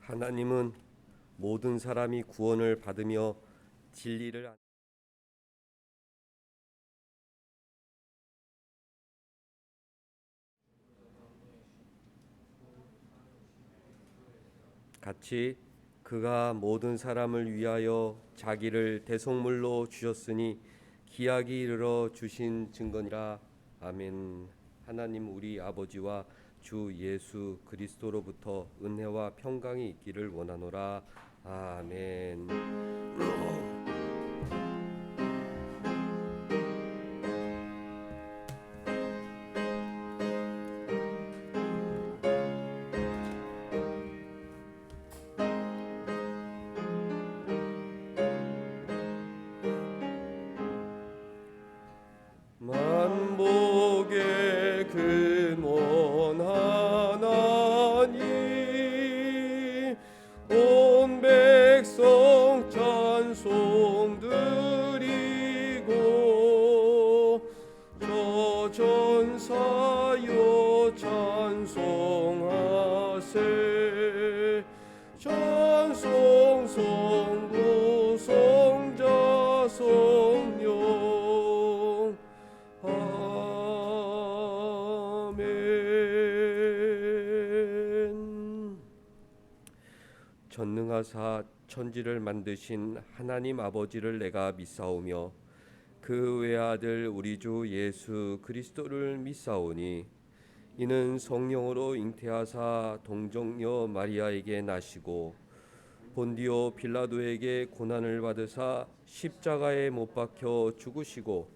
하나님은 모든 사람이 구원을 받으며 진리를 같이 그가 모든 사람을 위하여 자기를 대속물로 주셨으니 기약이 이르러 주신 증거니라. 아멘. 하나님 우리 아버지와 주 예수 그리스도로부터 은혜와 평강이 있기를 원하노라. 아멘. 만복의 근원 하나님 온 백성 찬송 드리고 저 전사여 찬송하세 찬송 성부 성자 성령 아멘. 전능하사 천지를 만드신 하나님 아버지를 내가 믿사오며 그 외아들 우리 주 예수 그리스도를 믿사오니 이는 성령으로 잉태하사 동정녀 마리아에게 나시고 본디오 빌라도에게 고난을 받으사 십자가에 못 박혀 죽으시고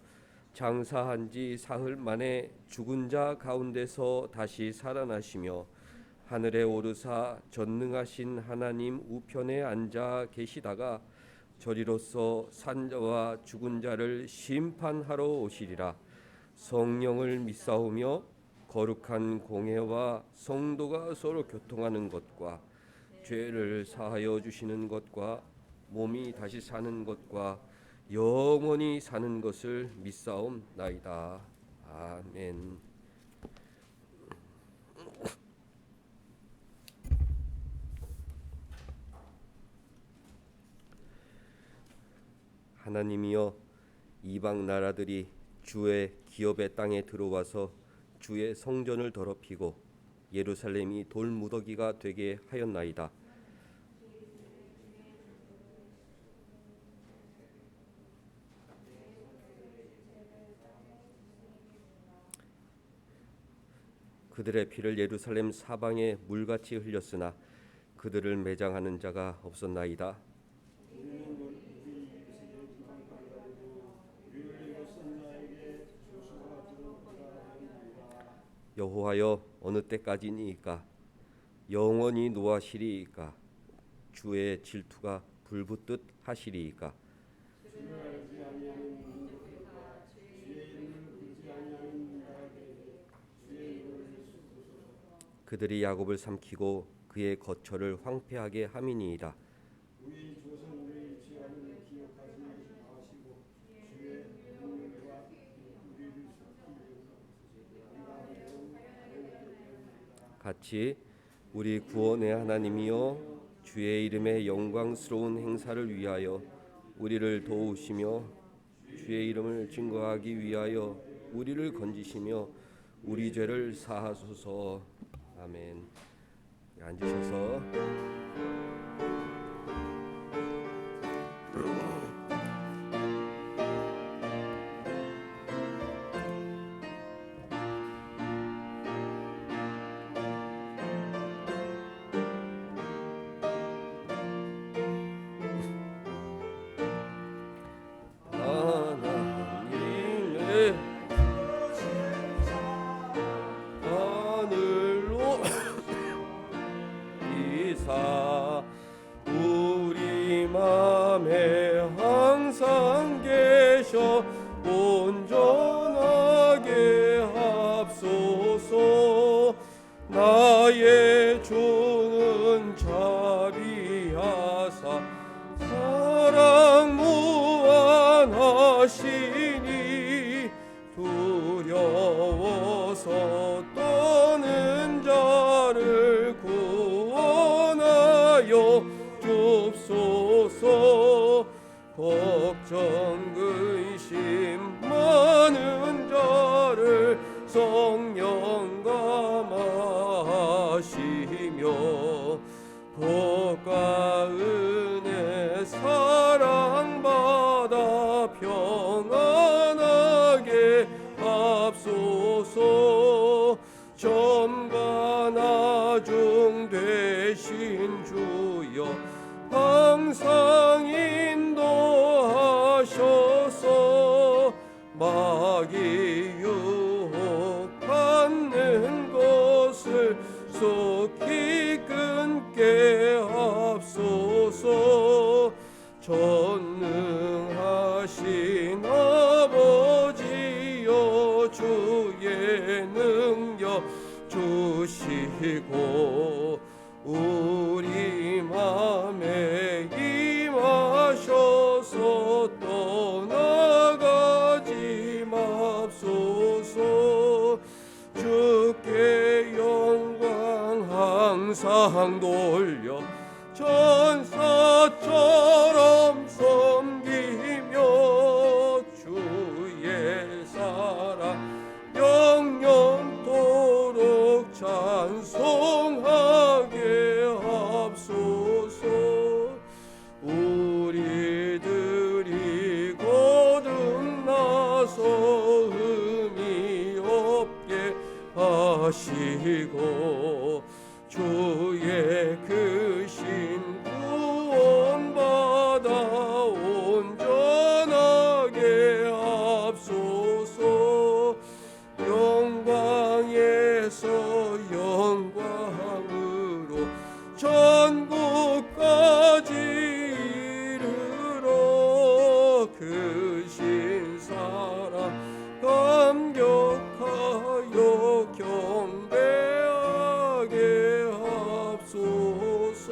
장사한 지 사흘 만에 죽은 자 가운데서 다시 살아나시며 하늘에 오르사 전능하신 하나님 우편에 앉아 계시다가 저리로서 산자와 죽은 자를 심판하러 오시리라. 성령을 믿사오며 거룩한 공회와 성도가 서로 교통하는 것과 죄를 사하여 주시는 것과 몸이 다시 사는 것과 영원히 사는 것을 믿사옵나이다. 아멘. 하나님이여 이방 나라들이 주의 기업의 땅에 들어와서 주의 성전을 더럽히고 예루살렘이 돌무더기가 되게 하였나이다. 그들의 피를 예루살렘 사방에 물같이 흘렸으나 그들을 매장하는 자가 없었나이다. 여호와여 어느 때까지니이까 영원히 노하시리이까 주의 질투가 불붙듯 하시리이까. 그들이 야곱을 삼키고 그의 거처를 황폐하게 함이니이다. 같이 우리 구원의 하나님이여 주의 이름의 영광스러운 행사를 위하여 우리를 도우시며 주의 이름을 증거하기 위하여 우리를 건지시며 우리 죄를 사하소서. 아멘. 앉으셔서 우리 맘에 항상 계셔 온전하게 합소서. 나의 주는 자비하사 사랑 무한하시니 두려워서 떠는 자를 구원하여 주옵소서. 걱정 근심 많은 자를 성령 감하시며 복과 은혜 사랑받아 평안하게 합소서. 점과 나중 되신 주여 항상 인도하셔서 마귀 유혹받는 것을 속히 끊게 합소서. 전능하신 아버지여 주의 능력 주시고 우리 맘에 임하셔서 떠나가지 맙소서. 주께 영광 항상 돌려 천사처럼 섬기며 주의 사랑 영영토록 찬송하게 합소서. 우리들이 거듭나서 흠이 없게 하시고 주의 크신 구원받아 온전하게 합소서. 영광에서 영광으로 천국까지 이르러 크신 사랑 감격하여 경배하게 합소서.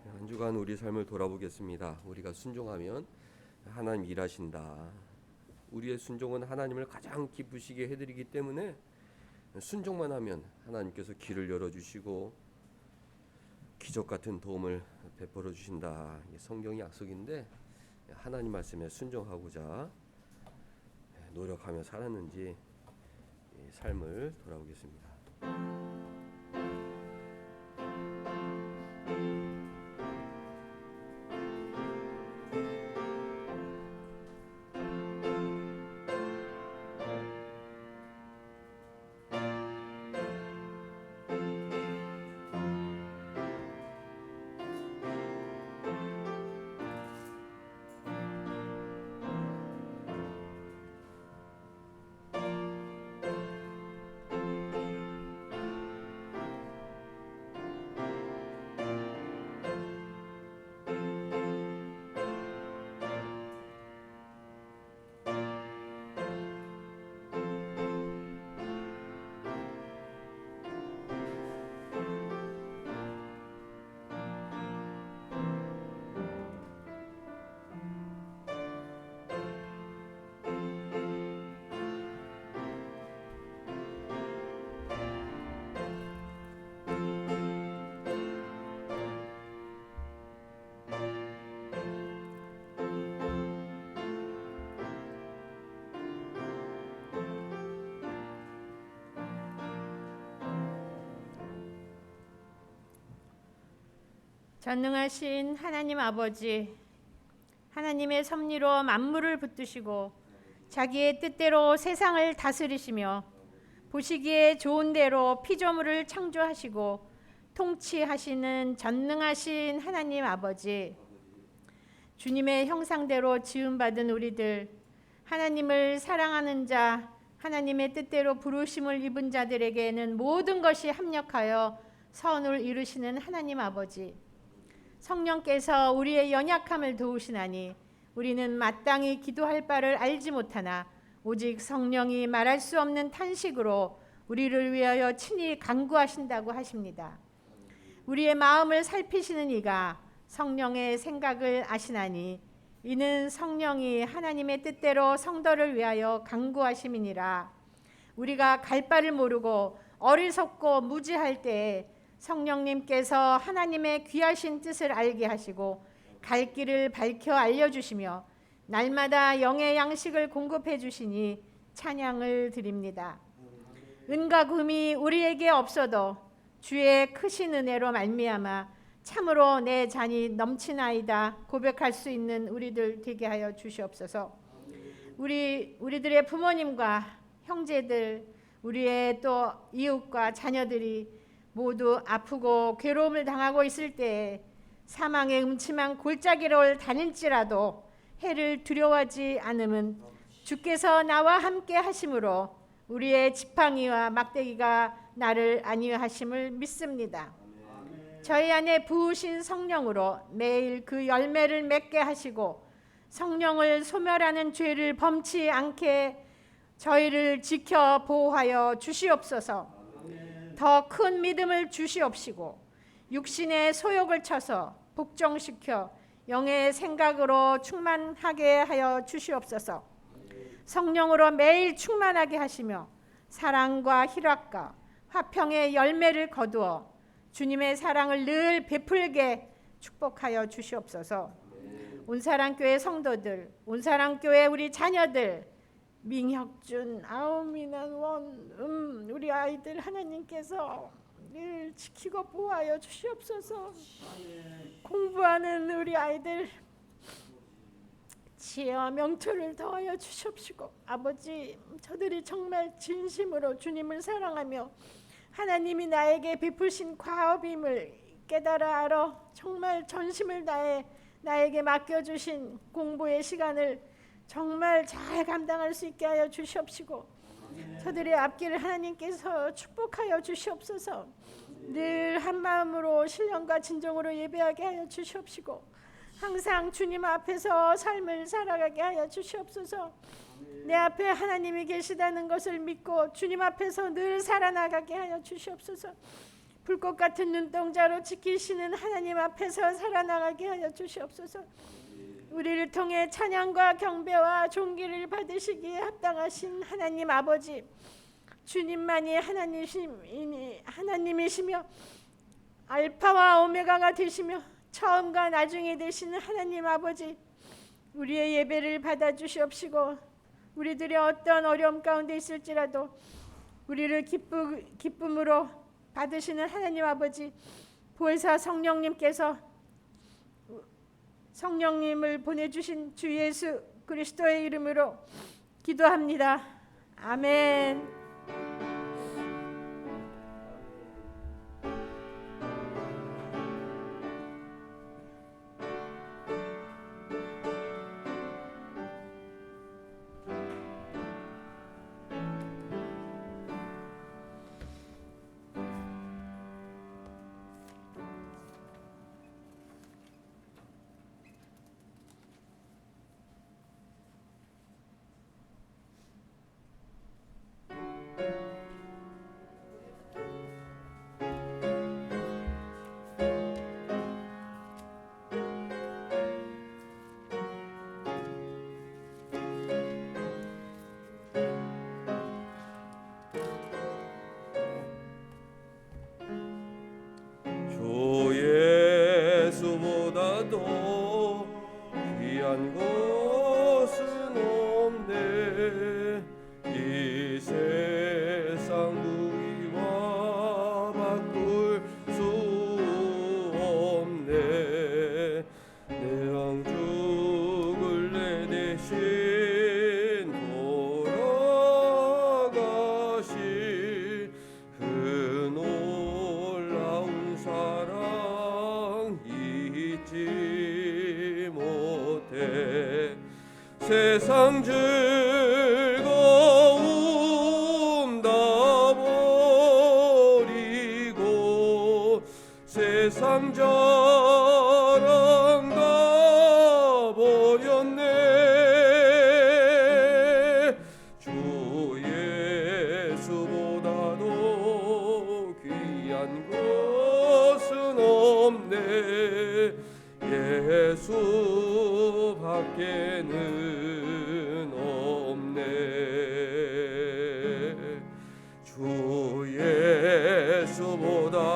한 주간 우리 삶을 돌아보겠습니다. 우리가 순종하면 하나님 일하신다. 우리의 순종은 하나님을 가장 기쁘시게 해드리기 때문에 순종만 하면 하나님께서 길을 열어주시고 기적 같은 도움을 베풀어 주신다. 성경의 약속인데 하나님 말씀에 순종하고자 노력하며 살았는지 삶을 돌아보겠습니다. 전능하신 하나님 아버지, 하나님의 섭리로 만물을 붙드시고 자기의 뜻대로 세상을 다스리시며 보시기에 좋은 대로 피조물을 창조하시고 통치하시는 전능하신 하나님 아버지, 주님의 형상대로 지음받은 우리들, 하나님을 사랑하는 자, 하나님의 뜻대로 부르심을 입은 자들에게는 모든 것이 합력하여 선을 이루시는 하나님 아버지, 성령께서 우리의 연약함을 도우시나니 우리는 마땅히 기도할 바를 알지 못하나 오직 성령이 말할 수 없는 탄식으로 우리를 위하여 친히 간구하신다고 하십니다. 우리의 마음을 살피시는 이가 성령의 생각을 아시나니 이는 성령이 하나님의 뜻대로 성도를 위하여 간구하심이니라. 우리가 갈 바를 모르고 어리석고 무지할 때 성령님께서 하나님의 귀하신 뜻을 알게 하시고 갈 길을 밝혀 알려주시며 날마다 영의 양식을 공급해 주시니 찬양을 드립니다. 은과 금이 우리에게 없어도 주의 크신 은혜로 말미암아 참으로 내 잔이 넘치나이다 고백할 수 있는 우리들 되게 하여 주시옵소서. 우리들의 부모님과 형제들, 우리의 또 이웃과 자녀들이 모두 아프고 괴로움을 당하고 있을 때 사망의 음침한 골짜기를 다닐지라도 해를 두려워하지 않음은 주께서 나와 함께 하심으로 우리의 지팡이와 막대기가 나를 안위하심을 믿습니다. 저희 안에 부으신 성령으로 매일 그 열매를 맺게 하시고 성령을 소멸하는 죄를 범치 않게 저희를 지켜 보호하여 주시옵소서. 더 큰 믿음을 주시옵시고 육신의 소욕을 쳐서 복종시켜 영의 생각으로 충만하게 하여 주시옵소서. 성령으로 매일 충만하게 하시며 사랑과 희락과 화평의 열매를 거두어 주님의 사랑을 늘 베풀게 축복하여 주시옵소서. 온사랑교회 성도들, 온사랑교회 우리 자녀들, 민혁준, 아우미난 원, 우리 아이들 하나님께서 늘 지키고 보호하여 주시옵소서. 공부하는 우리 아이들 지혜와 명철을 더하여 주시옵시고 아버지, 저들이 정말 진심으로 주님을 사랑하며 하나님이 나에게 베푸신 과업임을 깨달아 알아 정말 전심을 다해 나에게 맡겨주신 공부의 시간을 정말 잘 감당할 수 있게 하여 주시옵시고 저들의 앞길을 하나님께서 축복하여 주시옵소서. 늘 한마음으로 신령과 진정으로 예배하게 하여 주시옵시고 항상 주님 앞에서 삶을 살아가게 하여 주시옵소서. 내 앞에 하나님이 계시다는 것을 믿고 주님 앞에서 늘 살아나가게 하여 주시옵소서. 불꽃 같은 눈동자로 지키시는 하나님 앞에서 살아나가게 하여 주시옵소서. 우리를 통해 찬양과 경배와 존귀를 받으시기에 합당하신 하나님 아버지, 주님만이 하나님이시며 알파와 오메가가 되시며 처음과 나중에 되시는 하나님 아버지, 우리의 예배를 받아주시옵시고 우리들의 어떤 어려움 가운데 있을지라도 우리를 기쁨으로 받으시는 하나님 아버지, 보혜사 성령님께서 성령님을 보내주신 주 예수 그리스도의 이름으로 기도합니다. 아멘. 예수보다도 귀한 것은 없네. 이 세상 무기와 바꿀 수 없네. 내 왕 죽을 내 대신 돌아가신 그 놀라운 사랑 잊지 못해. 세상 즐거움 다 버리고 세상 자랑 다 버렸네. 주 예수보다도 귀한 것은 없네. 예수밖에는 없네.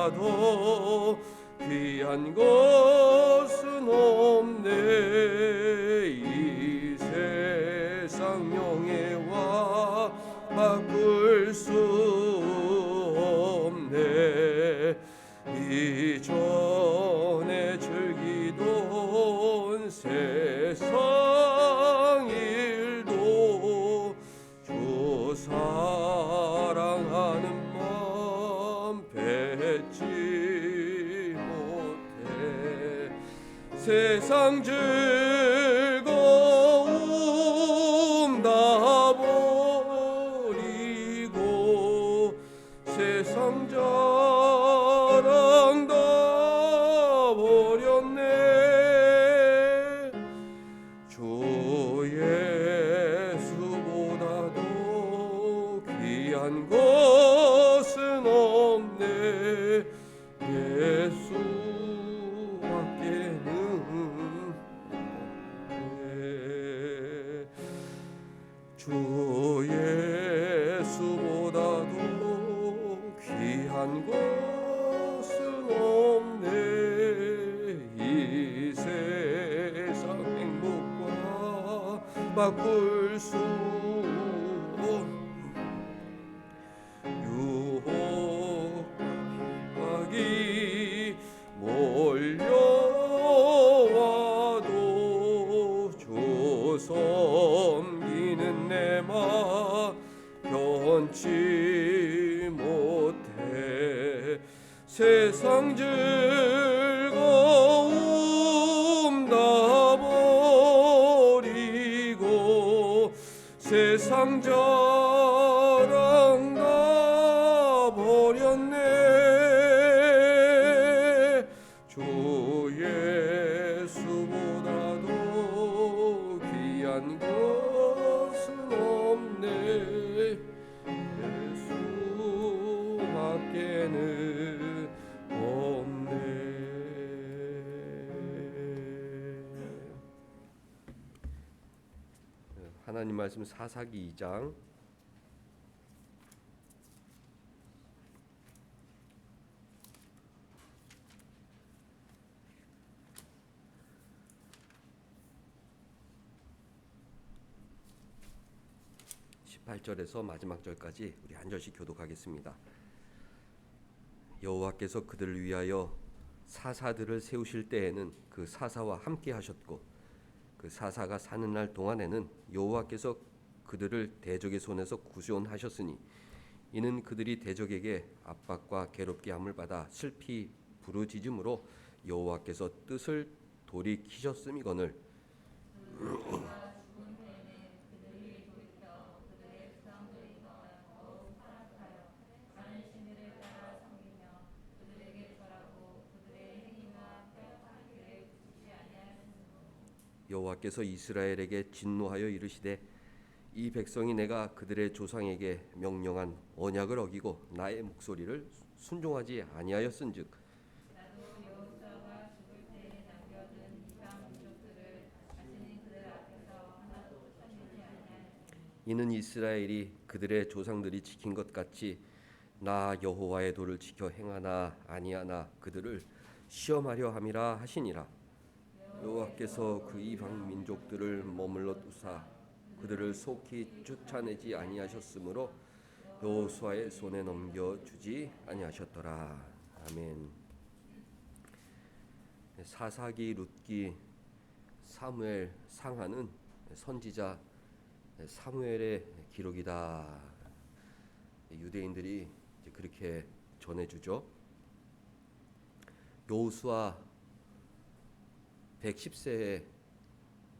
것보다도 귀한 것은 없네. 이 세상 명예와 바꿀 수 없네. 이전에 즐기던 세상 일도 주 사랑하는 마음 뱉지 못해. 세상 즐거움 다 버리고 세상 자랑 다 버렸네. 주 예수보다도 귀한 것은 없네. 예수밖에는 없네. 주 예수보다도 귀한 것은 없네. 이 세상 행복과 바꿀 수 유혹이 몰려와도 주 섬기는 내 맘 변치 못해. 세상 즐거움 다 버리고 세상 자랑 다 버렸네. 주 예수보다도 귀한 것은 없네. 예수밖에는 없네. 하나님 말씀 사사기 2장 18절에서 마지막 절까지 우리 한 절씩 교독하겠습니다. 여호와께서 그들을 위하여 사사들을 세우실 때에는 그 사사와 함께 하셨고 그 사사가 사는 날 동안에는 여호와께서 그들을 대적의 손에서 구원하셨으니 이는 그들이 대적에게 압박과 괴롭게 함을 받아 슬피 부르짖음으로 여호와께서 뜻을 돌이키셨음이거늘. 여호와께서 이스라엘에게 진노하여 이르시되 이 백성이 내가 그들의 조상에게 명령한 언약을 어기고 나의 목소리를 순종하지 아니하였은즉 이는 이스라엘이 그들의 조상들이 지킨 것 같이 나 여호와의 도를 지켜 행하나 아니하나 그들을 시험하려 함이라 하시니라. 여호와께서 그 이방 민족들을 머물러 두사 그들을 속히 쫓아내지 아니하셨으므로 여호수아의 손에 넘겨 주지 아니하셨더라. 아멘. 사사기, 룻기, 사무엘, 상하는 선지자 사무엘의 기록이다. 유대인들이 그렇게 전해주죠. 여호수아 110세에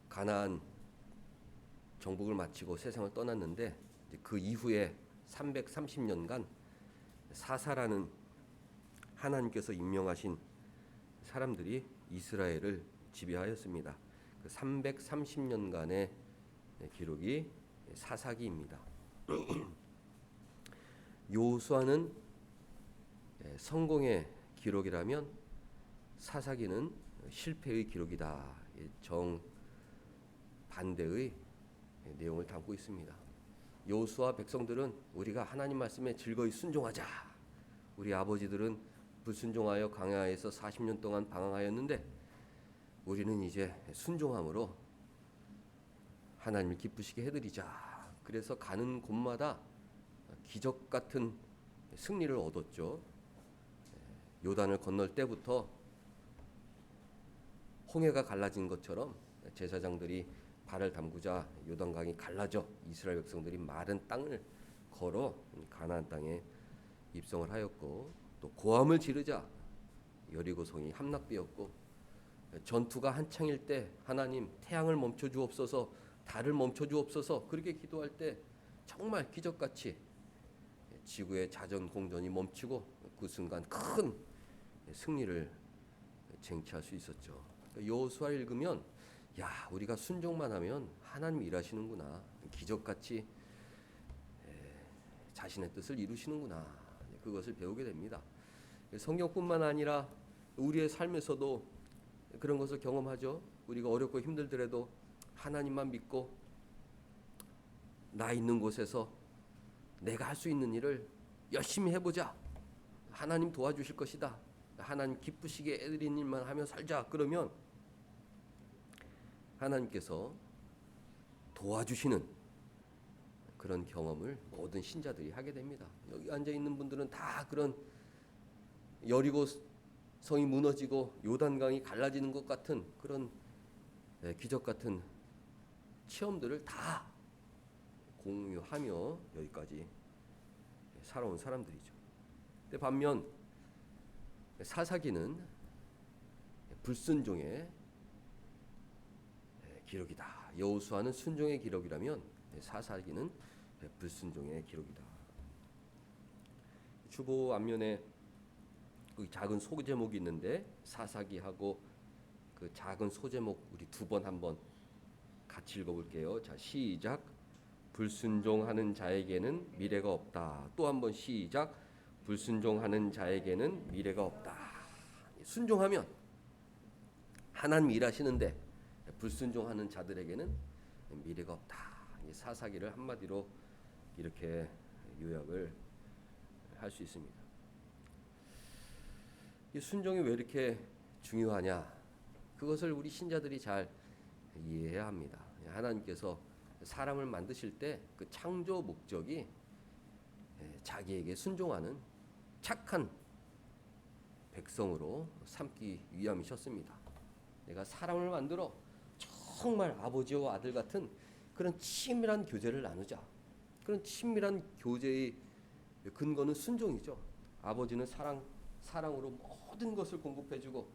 가나안 정복을 마치고 세상을 떠났는데 그 이후에 330년간 사사라는 하나님께서 임명하신 사람들이 이스라엘을 지배하였습니다. 그 330년간의 기록이 사사기입니다. 여호수아는 성공의 기록이라면 사사기는 실패의 기록이다. 정 반대의 내용을 담고 있습니다. 여호수아 백성들은 우리가 하나님 말씀에 즐거이 순종하자. 우리 아버지들은 불순종하여 광야에서 40년 동안 방황하였는데 우리는 이제 순종함으로 하나님을 기쁘시게 해드리자. 그래서 가는 곳마다 기적 같은 승리를 얻었죠. 요단을 건널 때부터 홍해가 갈라진 것처럼 제사장들이 발을 담그자 요단강이 갈라져 이스라엘 백성들이 마른 땅을 걸어 가나안 땅에 입성을 하였고, 또 고함을 지르자 여리고성이 함락되었고, 전투가 한창일 때 하나님 태양을 멈춰 주옵소서, 달을 멈춰 주옵소서 그렇게 기도할 때 정말 기적같이 지구의 자전 공전이 멈추고 그 순간 큰 승리를 쟁취할 수 있었죠. 여호수아를 읽으면 야, 우리가 순종만 하면 하나님 일하시는구나, 기적같이 자신의 뜻을 이루시는구나, 그것을 배우게 됩니다. 성경뿐만 아니라 우리의 삶에서도 그런 것을 경험하죠. 우리가 어렵고 힘들더라도 하나님만 믿고 나 있는 곳에서 내가 할 수 있는 일을 열심히 해보자. 하나님 도와주실 것이다. 하나님 기쁘시게 해드리는 일만 하며 살자. 그러면 하나님께서 도와주시는 그런 경험을 모든 신자들이 하게 됩니다. 여기 앉아 있는 분들은 다 그런 여리고 성이 무너지고 요단강이 갈라지는 것 같은 그런 기적 같은 체험들을 다 공유하며 여기까지 살아온 사람들이죠. 근데 반면 사사기는 불순종의 기록이다. 여호수아는 순종의 기록이라면 사사기는 불순종의 기록이다. 주보 앞면에 그 작은 소제목이 있는데 사사기하고 그 작은 소제목 우리 두 번 한번 같이 읽어볼게요. 자, 시작. 불순종하는 자에게는 미래가 없다. 또 한번 시작. 불순종하는 자에게는 미래가 없다. 순종하면 하나님 일하시는데 불순종하는 자들에게는 미래가 없다. 사사기를 한마디로 이렇게 요약을 할 수 있습니다. 이 순종이 왜 이렇게 중요하냐? 그것을 우리 신자들이 잘 이해해야 합니다. 하나님께서 사람을 만드실 때 그 창조 목적이 자기에게 순종하는 착한 백성으로 삼기 위함이셨습니다. 내가 사람을 만들어 정말 아버지와 아들 같은 그런 친밀한 교제를 나누자. 그런 친밀한 교제의 근거는 순종이죠. 아버지는 사랑으로 모든 것을 공급해주고,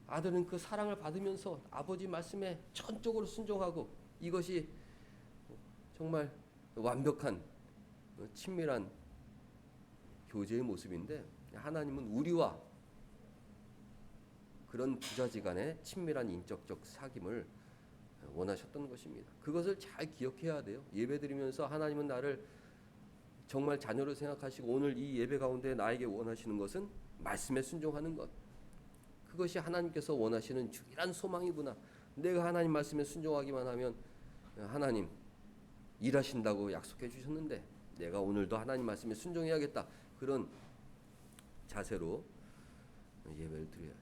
아들은 그 사랑을 받으면서 아버지 말씀에 전적으로 순종하고, 이것이 정말 완벽한 친밀한 교제의 모습인데, 하나님은 우리와 그런 부자지간의 친밀한 인격적 사귐을 원하셨던 것입니다. 그것을 잘 기억해야 돼요. 예배드리면서 하나님은 나를 정말 자녀로 생각하시고 오늘 이 예배 가운데 나에게 원하시는 것은 말씀에 순종하는 것. 그것이 하나님께서 원하시는 유일한 소망이구나. 내가 하나님 말씀에 순종하기만 하면 하나님 일하신다고 약속해 주셨는데 내가 오늘도 하나님 말씀에 순종해야겠다. 그런 자세로 예배를 드려야죠.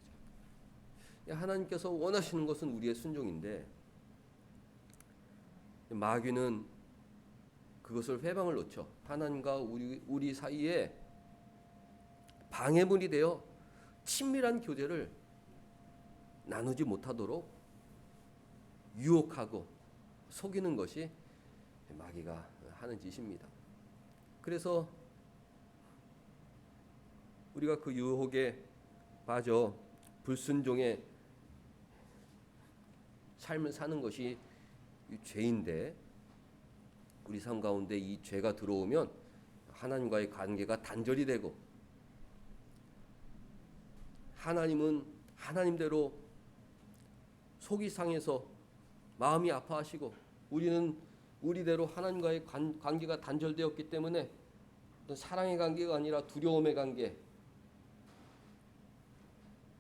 하나님께서 원하시는 것은 우리의 순종인데 마귀는 그것을 회방을 놓쳐 하나님과 우리 사이에 방해물이 되어 친밀한 교제를 나누지 못하도록 유혹하고 속이는 것이 마귀가 하는 짓입니다. 그래서 우리가 그 유혹에 빠져 불순종의 삶을 사는 것이 죄인데, 우리 삶 가운데 이 죄가 들어오면 하나님과의 관계가 단절이 되고, 하나님은 하나님대로 속이 상해서 마음이 아파하시고, 우리는 우리대로 하나님과의 관계가 단절되었기 때문에 사랑의 관계가 아니라 두려움의 관계,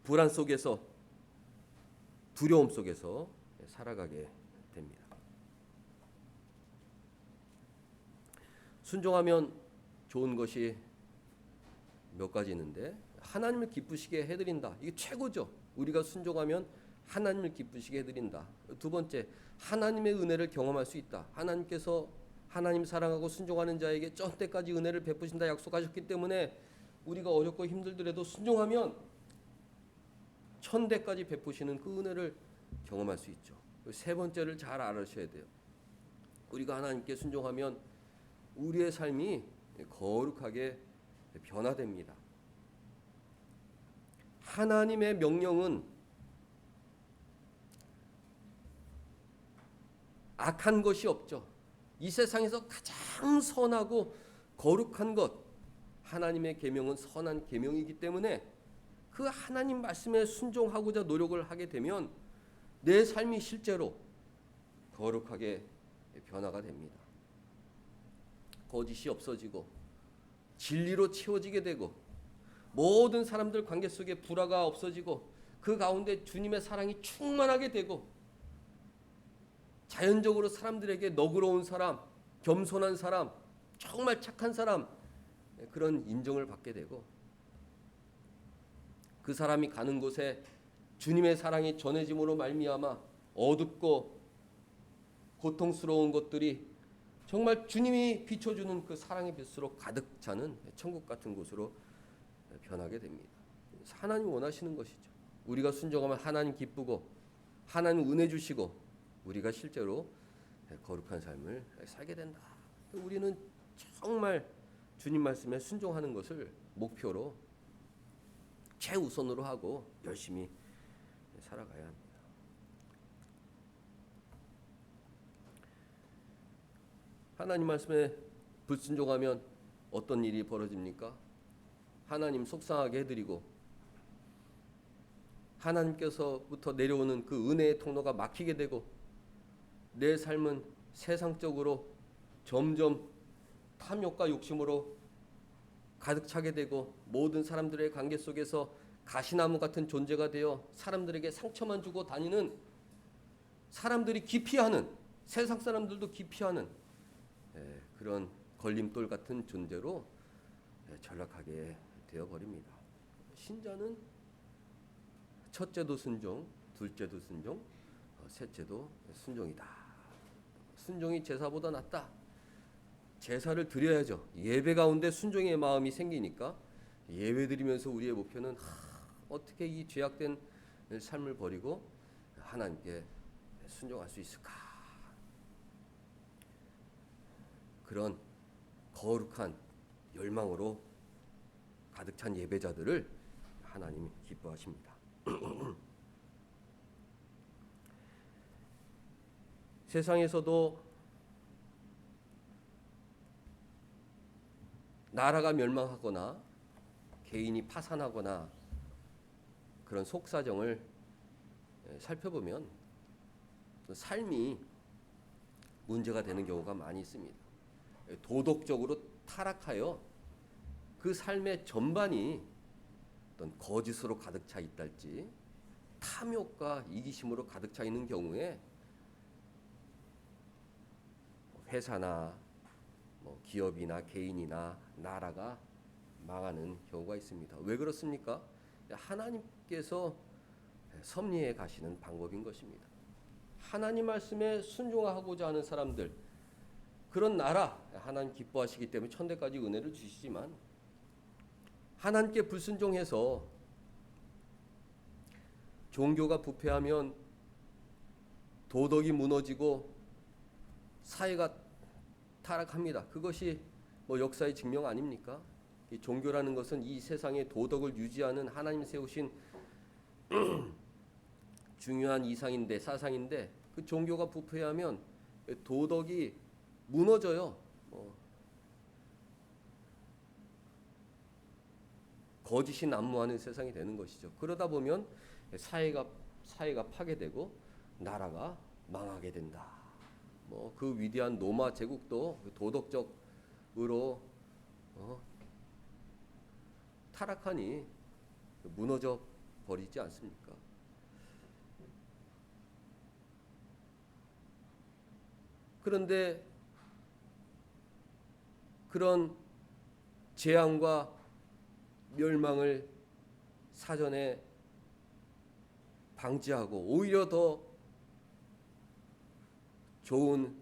불안 속에서 두려움 속에서 살아가게 됩니다. 순종하면 좋은 것이 몇 가지 있는데 하나님을 기쁘시게 해드린다. 이게 최고죠. 우리가 순종하면 하나님을 기쁘시게 해드린다. 두 번째, 하나님의 은혜를 경험할 수 있다. 하나님께서 하나님 사랑하고 순종하는 자에게 전 때까지 은혜를 베푸신다 약속하셨기 때문에 우리가 어렵고 힘들더라도 순종하면 천대까지 베푸시는 그 은혜를 경험할 수 있죠. 세 번째를 잘 알으셔야 돼요. 우리가 하나님께 순종하면 우리의 삶이 거룩하게 변화됩니다. 하나님의 명령은 악한 것이 없죠. 이 세상에서 가장 선하고 거룩한 것, 하나님의 계명은 선한 계명이기 때문에 그 하나님 말씀에 순종하고자 노력을 하게 되면 내 삶이 실제로 거룩하게 변화가 됩니다. 거짓이 없어지고 진리로 채워지게 되고 모든 사람들 관계 속에 불화가 없어지고 그 가운데 주님의 사랑이 충만하게 되고 자연적으로 사람들에게 너그러운 사람, 겸손한 사람, 정말 착한 사람, 그런 인정을 받게 되고 그 사람이 가는 곳에 주님의 사랑이 전해짐으로 말미암아 어둡고 고통스러운 것들이 정말 주님이 비춰주는 그 사랑의 빛으로 가득 차는 천국 같은 곳으로 변하게 됩니다. 하나님 원하시는 것이죠. 우리가 순종하면 하나님 기쁘고 하나님 은혜 주시고 우리가 실제로 거룩한 삶을 살게 된다. 우리는 정말 주님 말씀에 순종하는 것을 목표로 최우선으로 하고 열심히 살아가야 합니다. 하나님 말씀에 불순종하면 어떤 일이 벌어집니까? 하나님 속상하게 해드리고 하나님께서부터 내려오는 그 은혜의 통로가 막히게 되고 내 삶은 세상적으로 점점 탐욕과 욕심으로 가득 차게 되고 모든 사람들의 관계 속에서 가시나무 같은 존재가 되어 사람들에게 상처만 주고 다니는 사람들이 기피하는 세상 사람들도 기피하는 그런 걸림돌 같은 존재로 전락하게 되어버립니다. 신자는 첫째도 순종, 둘째도 순종, 셋째도 순종이다. 순종이 제사보다 낫다. 제사를 드려야죠. 예배 가운데 순종의 마음이 생기니까 예배 드리면서 우리의 목표는 어떻게 이 죄악된 삶을 버리고 하나님께 순종할 수 있을까? 그런 거룩한 열망으로 가득 찬 예배자들을 하나님이 기뻐하십니다. 세상에서도 나라가 멸망하거나 개인이 파산하거나 그런 속사정을 살펴보면 삶이 문제가 되는 경우가 많이 있습니다. 도덕적으로 타락하여 그 삶의 전반이 어떤 거짓으로 가득 차 있달지 탐욕과 이기심으로 가득 차 있는 경우에 회사나 기업이나 개인이나 나라가 망하는 경우가 있습니다. 왜 그렇습니까? 하나님께서 섭리해 가시는 방법인 것입니다. 하나님 말씀에 순종하고자 하는 사람들, 그런 나라 하나님 기뻐하시기 때문에 천대까지 은혜를 주시지만 하나님께 불순종해서 종교가 부패하면 도덕이 무너지고 사회가 타락합니다. 그것이 역사의 증명 아닙니까? 이 종교라는 것은 이 세상의 도덕을 유지하는 하나님 세우신 중요한 이상인데 사상인데 그 종교가 부패하면 도덕이 무너져요. 거짓이 난무하는 세상이 되는 것이죠. 그러다 보면 사회가 파괴되고 나라가 망하게 된다. 그 위대한 로마 제국도 도덕적으로 타락하니 무너져 버리지 않습니까? 그런데 그런 재앙과 멸망을 사전에 방지하고 오히려 더 좋은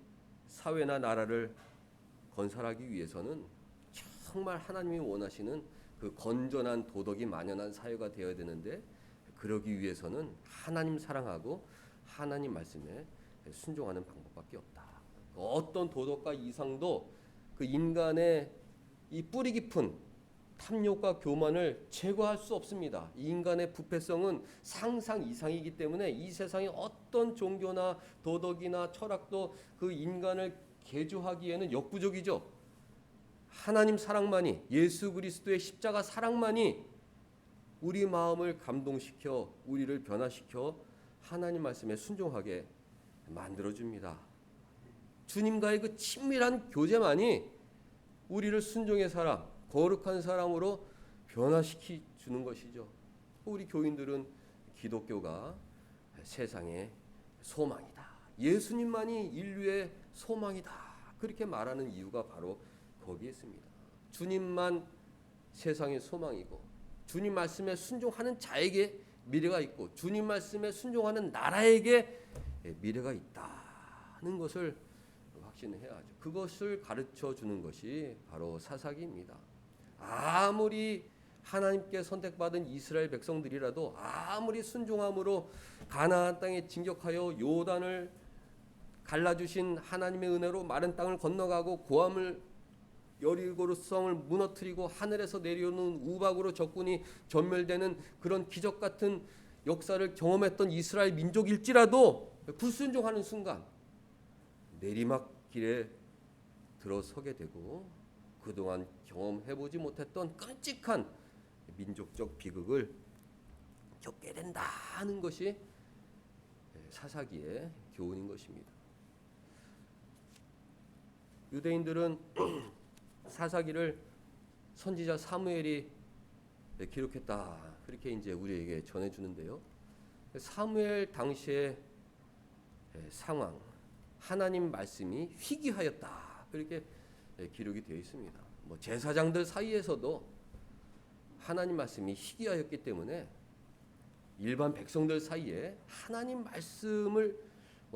사회나 나라를 건설하기 위해서는 정말 하나님이 원하시는 그 건전한 도덕이 만연한 사회가 되어야 되는데, 그러기 위해서는 하나님 사랑하고 하나님 말씀에 순종하는 방법밖에 없다. 어떤 도덕과 이상도 그 인간의 이 뿌리 깊은 탐욕과 교만을 제거할 수 없습니다. 이 인간의 부패성은 상상 이상이기 때문에 이 세상의 어떤 종교나 도덕이나 철학도 그 인간을 개조하기에는 역부족이죠. 하나님 사랑만이, 예수 그리스도의 십자가 사랑만이 우리 마음을 감동시켜 우리를 변화시켜 하나님 말씀에 순종하게 만들어줍니다. 주님과의 그 친밀한 교제만이 우리를 순종의 사람, 거룩한 사람으로 변화시키 주는 것이죠. 우리 교인들은 기독교가 세상의 소망이다, 예수님만이 인류의 소망이다, 그렇게 말하는 이유가 바로 거기에 있습니다. 주님만 세상의 소망이고, 주님 말씀에 순종하는 자에게 미래가 있고, 주님 말씀에 순종하는 나라에게 미래가 있다는 것을 확신해야죠. 그것을 가르쳐 주는 것이 바로 사사기입니다. 아무리 하나님께 선택받은 이스라엘 백성들이라도 아무리 순종함으로 가나안 땅에 진격하여 요단을 갈라주신 하나님의 은혜로 마른 땅을 건너가고 고함을 여리고 성을 무너뜨리고 하늘에서 내려오는 우박으로 적군이 전멸되는 그런 기적 같은 역사를 경험했던 이스라엘 민족일지라도 불순종하는 순간 내리막길에 들어서게 되고 그동안 경험해보지 못했던 끔찍한 민족적 비극을 겪게 된다는 것이 사사기의 교훈인 것입니다. 유대인들은 사사기를 선지자 사무엘이 기록했다, 그렇게 이제 우리에게 전해주는데요. 사무엘 당시의 상황, 하나님 말씀이 희귀하였다, 그렇게 기록이 되어 있습니다. 뭐 제사장들 사이에서도 하나님 말씀이 희귀하였기 때문에 일반 백성들 사이에 하나님 말씀을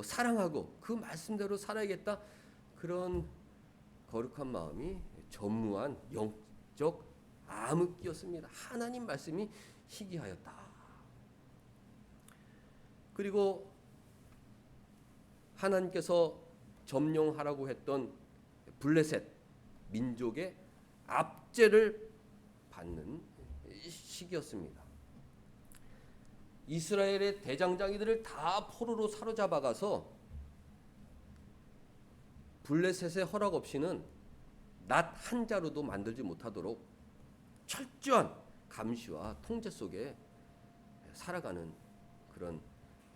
사랑하고 그 말씀대로 살아야겠다, 그런 거룩한 마음이 전무한 영적 암흑기였습니다. 하나님 말씀이 희귀하였다. 그리고 하나님께서 점령하라고 했던 블레셋 민족의 압제를 받는 시기였습니다. 이스라엘의 대장장이들을 다 포로로 사로잡아가서 블레셋의 허락 없이는 낫 한 자루도 만들지 못하도록 철저한 감시와 통제 속에 살아가는 그런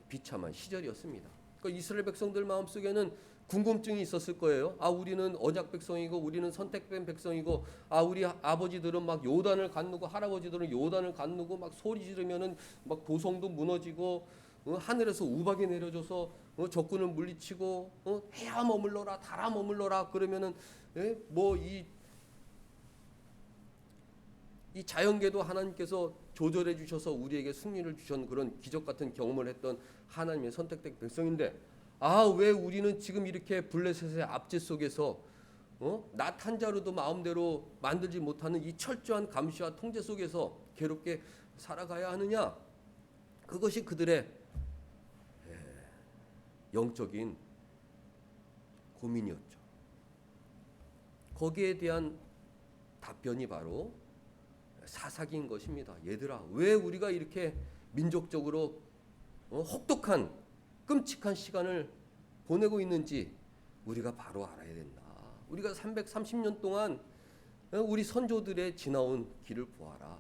비참한 시절이었습니다. 그러니까 이스라엘 백성들 마음속에는 궁금증이 있었을 거예요. 아, 우리는 언약 백성이고 우리는 선택된 백성이고, 아, 우리 아버지들은 막 요단을 건너고 할아버지들은 요단을 건너고 막 소리 지르면은 막 도성도 무너지고 하늘에서 우박이 내려줘서 적군을 물리치고 해야 머물러라 달아 머물러라 그러면은 뭐 이 자연계도 하나님께서 조절해 주셔서 우리에게 승리를 주신 그런 기적 같은 경험을 했던 하나님의 선택된 백성인데, 아, 왜 우리는 지금 이렇게 블레셋의 압제 속에서 낫 한 자루도 마음대로 만들지 못하는 이 철저한 감시와 통제 속에서 괴롭게 살아가야 하느냐? 그것이 그들의 영적인 고민이었죠. 거기에 대한 답변이 바로 사사기인 것입니다. 얘들아, 왜 우리가 이렇게 민족적으로 혹독한 끔찍한 시간을 보내고 있는지 우리가 바로 알아야 된다. 우리가 330년 동안 우리 선조들의 지나온 길을 보아라.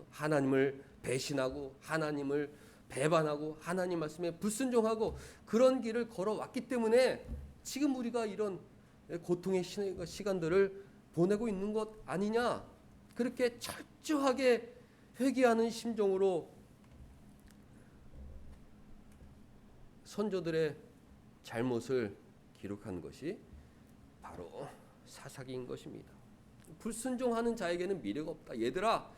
하나님을 배신하고 하나님을 배반하고 하나님 말씀에 불순종하고 그런 길을 걸어왔기 때문에 지금 우리가 이런 고통의 시간들을 보내고 있는 것 아니냐. 그렇게 철저하게 회개하는 심정으로 선조들의 잘못을 기록한 것이 바로 사사기인 것입니다. 불순종하는 자에게는 미래가 없다. 얘들아,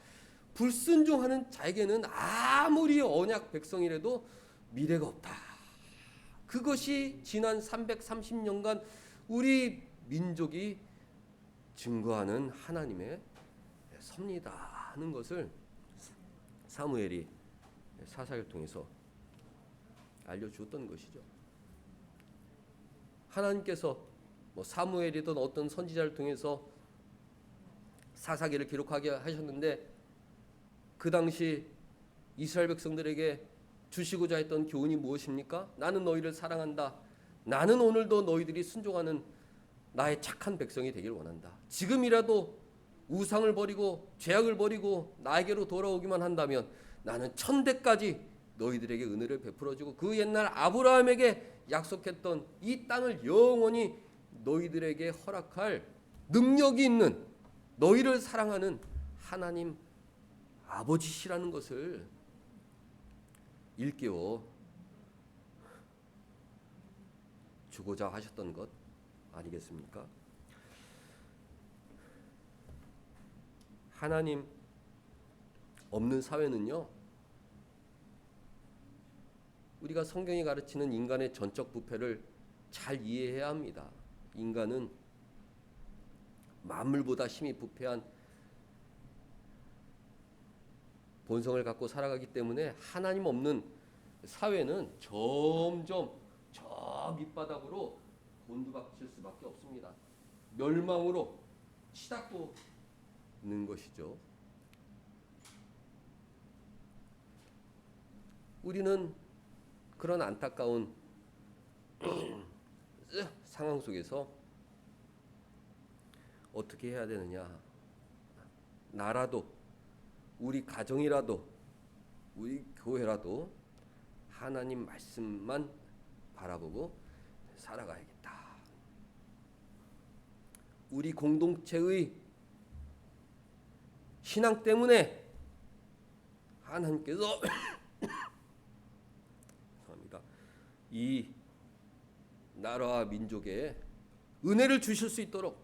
불순종하는 자에게는 아무리 언약 백성이라도 미래가 없다. 그것이 지난 330년간 우리 민족이 증거하는 하나님의 섭리다 하는 것을 사무엘이 사사기를 통해서 알려주었던 것이죠. 하나님께서 사무엘이든 어떤 선지자를 통해서 사사기를 기록하게 하셨는데 그 당시 이스라엘 백성들에게 주시고자 했던 교훈이 무엇입니까? 나는 너희를 사랑한다. 나는 오늘도 너희들이 순종하는 나의 착한 백성이 되길 원한다. 지금이라도 우상을 버리고 죄악을 버리고 나에게로 돌아오기만 한다면 나는 천대까지 너희들에게 은혜를 베풀어주고 그 옛날 아브라함에게 약속했던 이 땅을 영원히 너희들에게 허락할 능력이 있는 너희를 사랑하는 하나님 아버지시라는 것을 일깨워 주고자 하셨던 것 아니겠습니까? 하나님 없는 사회는요, 우리가 성경이 가르치는 인간의 전적 부패를 잘 이해해야 합니다. 인간은 만물보다 힘이 부패한 본성을 갖고 살아가기 때문에 하나님 없는 사회는 점점 저 밑바닥으로 곤두박질 수밖에 없습니다. 멸망으로 치닫고 있는 것이죠. 우리는 그런 안타까운 상황 속에서 어떻게 해야 되느냐? 나라도 우리 가정이라도 우리 교회라도 하나님 말씀만 바라보고 살아가야겠다. 우리 공동체의 신앙 때문에 하나님께서 이 나라와 민족에 은혜를 주실 수 있도록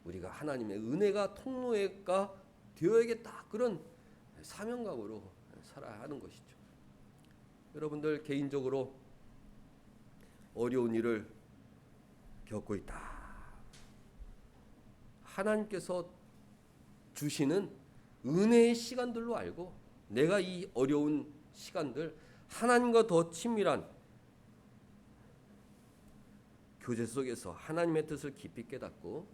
우리가 하나님의 은혜가 통로가 되어야겠다. 그런 사명감으로 살아야 하는 것이죠. 여러분들 개인적으로 어려운 일을 겪고 있다. 하나님께서 주시는 은혜의 시간들로 알고 내가 이 어려운 시간들 하나님과 더 친밀한 교제 속에서 하나님의 뜻을 깊이 깨닫고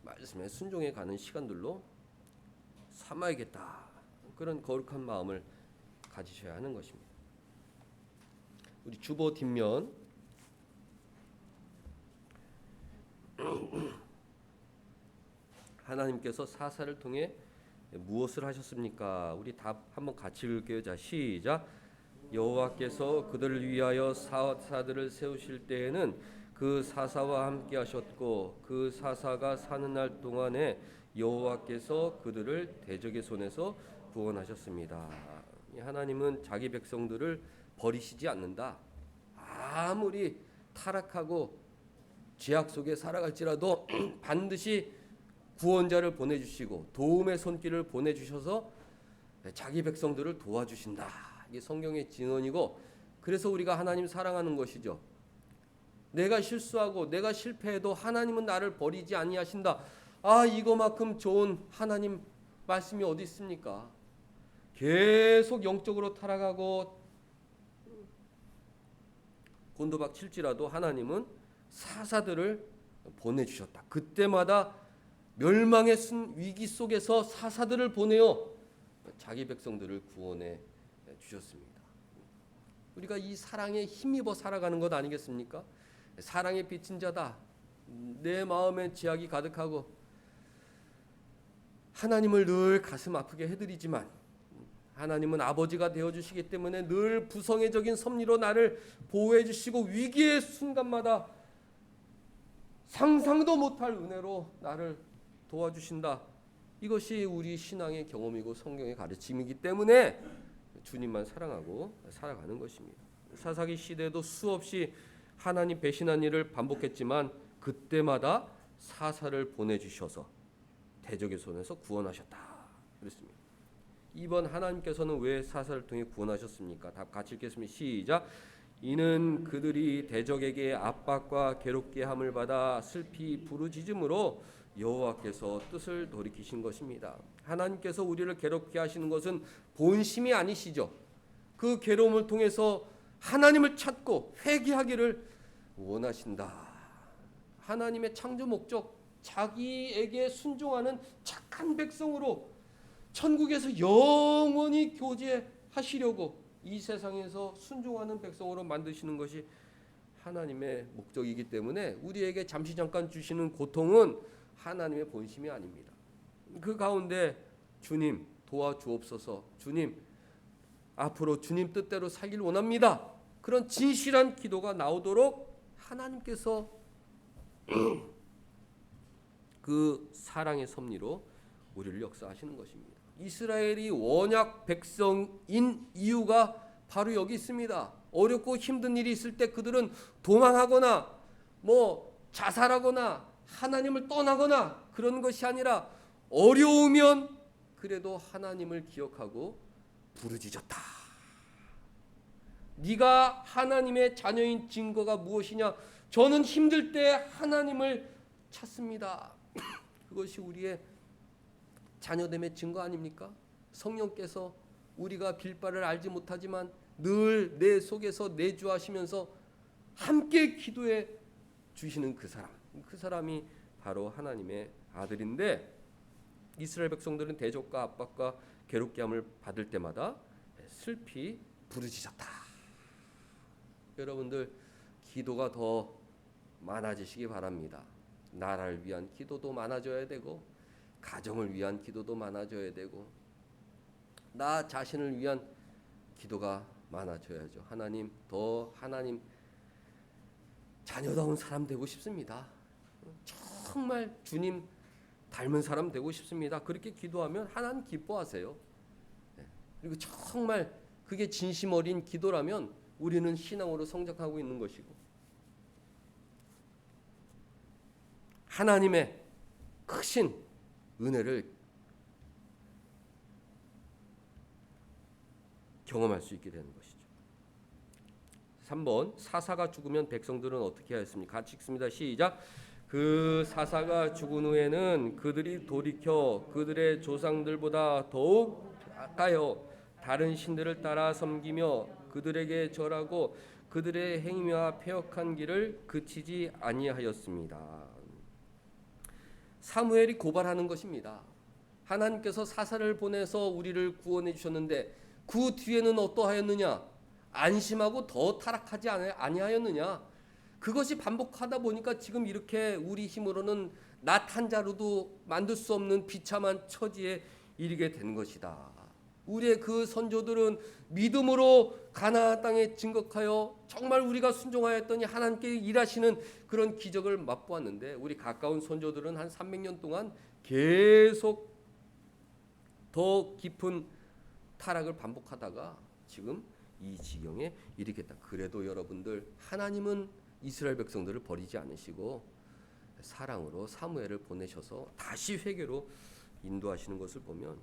말씀에 순종해 가는 시간들로 삼아야겠다. 그런 거룩한 마음을 가지셔야 하는 것입니다. 우리 주보 뒷면 하나님께서 사사를 통해 무엇을 하셨습니까? 우리 다 한번 같이 읽을게요. 자, 시작. 여호와께서 그들을 위하여 사사들을 세우실 때에는 그 사사와 함께 하셨고 그 사사가 사는 날 동안에 여호와께서 그들을 대적의 손에서 구원하셨습니다. 하나님은 자기 백성들을 버리시지 않는다. 아무리 타락하고 죄악 속에 살아갈지라도 반드시 구원자를 보내주시고 도움의 손길을 보내주셔서 자기 백성들을 도와주신다. 이게 성경의 증언이고 그래서 우리가 하나님 사랑하는 것이죠. 내가 실수하고 내가 실패해도 하나님은 나를 버리지 아니하신다. 이거만큼 좋은 하나님 말씀이 어디 있습니까? 계속 영적으로 타락하고 곤도박 칠지라도 하나님은 사사들을 보내주셨다. 그때마다 멸망의 위기 속에서 사사들을 보내어 자기 백성들을 구원해 주셨습니다. 우리가 이 사랑에 힘입어 살아가는 것 아니겠습니까? 사랑에 비친 자다. 내 마음에 죄악이 가득하고 하나님을 늘 가슴 아프게 해드리지만 하나님은 아버지가 되어주시기 때문에 늘 부성애적인 섭리로 나를 보호해 주시고 위기의 순간마다 상상도 못할 은혜로 나를 도와주신다. 이것이 우리 신앙의 경험이고 성경의 가르침이기 때문에 주님만 사랑하고 살아가는 것입니다. 사사기 시대에도 수없이 하나님 배신한 일을 반복했지만 그때마다 사사를 보내주셔서 대적의 손에서 구원하셨다. 그랬습니다. 이번 하나님께서는 왜 사사를 통해 구원하셨습니까? 답 같이 읽겠습니다. 시작. 이는 그들이 대적에게 압박과 괴롭게 함을 받아 슬피 부르짖음으로 여호와께서 뜻을 돌이키신 것입니다. 하나님께서 우리를 괴롭게 하시는 것은 본심이 아니시죠. 그 괴로움을 통해서 하나님을 찾고 회개하기를 원하신다. 하나님의 창조 목적, 자기에게 순종하는 착한 백성으로 천국에서 영원히 교제하시려고 이 세상에서 순종하는 백성으로 만드시는 것이 하나님의 목적이기 때문에 우리에게 잠시 잠깐 주시는 고통은 하나님의 본심이 아닙니다. 그 가운데 주님 도와주옵소서, 주님 앞으로 주님 뜻대로 살길 원합니다. 그런 진실한 기도가 나오도록 하나님께서 그 사랑의 섭리로 우리를 역사하시는 것입니다. 이스라엘이 언약 백성인 이유가 바로 여기 있습니다. 어렵고 힘든 일이 있을 때 그들은 도망하거나 자살하거나 하나님을 떠나거나 그런 것이 아니라 어려우면 그래도 하나님을 기억하고 부르짖었다. 네가 하나님의 자녀인 증거가 무엇이냐? 저는 힘들 때 하나님을 찾습니다. 그것이 우리의 자녀됨의 증거 아닙니까? 성령께서 우리가 빌바를 알지 못하지만 늘 내 속에서 내주하시면서 함께 기도해 주시는 그 사람이 바로 하나님의 아들인데, 이스라엘 백성들은 대적과 압박과 괴롭게 함을 받을 때마다 슬피 부르짖었다. 여러분들 기도가 더 많아지시기 바랍니다. 나라를 위한 기도도 많아져야 되고, 가정을 위한 기도도 많아져야 되고, 나 자신을 위한 기도가 많아져야죠. 하나님 자녀다운 사람 되고 싶습니다. 정말 주님 닮은 사람 되고 싶습니다. 그렇게 기도하면 하나님 기뻐하세요. 그리고 정말 그게 진심 어린 기도라면 우리는 신앙으로 성장하고 있는 것이고, 하나님의 크신 은혜를 경험할 수 있게 되는 것이죠. 3번, 사사가 죽으면 백성들은 어떻게 하였습니까? 같이 읽습니다. 시작. 그 사사가 죽은 후에는 그들이 돌이켜 그들의 조상들보다 더욱 가까여 다른 신들을 따라 섬기며 그들에게 절하고 그들의 행위와 패역한 길을 그치지 아니하였습니다. 사무엘이 고발하는 것입니다. 하나님께서 사사를 보내서 우리를 구원해 주셨는데 그 뒤에는 어떠하였느냐? 안심하고 더 타락하지 아니하였느냐? 그것이 반복하다 보니까 지금 이렇게 우리 힘으로는 낫 한 자루도 만들 수 없는 비참한 처지에 이르게 된 것이다. 우리의 그 선조들은 믿음으로 가나안 땅에 진격하여 정말 우리가 순종하였더니 하나님께 일하시는 그런 기적을 맛보았는데, 우리 가까운 선조들은 한 300년 동안 계속 더 깊은 타락을 반복하다가 지금 이 지경에 이르겠다. 그래도 여러분들, 하나님은 이스라엘 백성들을 버리지 않으시고 사랑으로 사무엘을 보내셔서 다시 회개로 인도하시는 것을 보면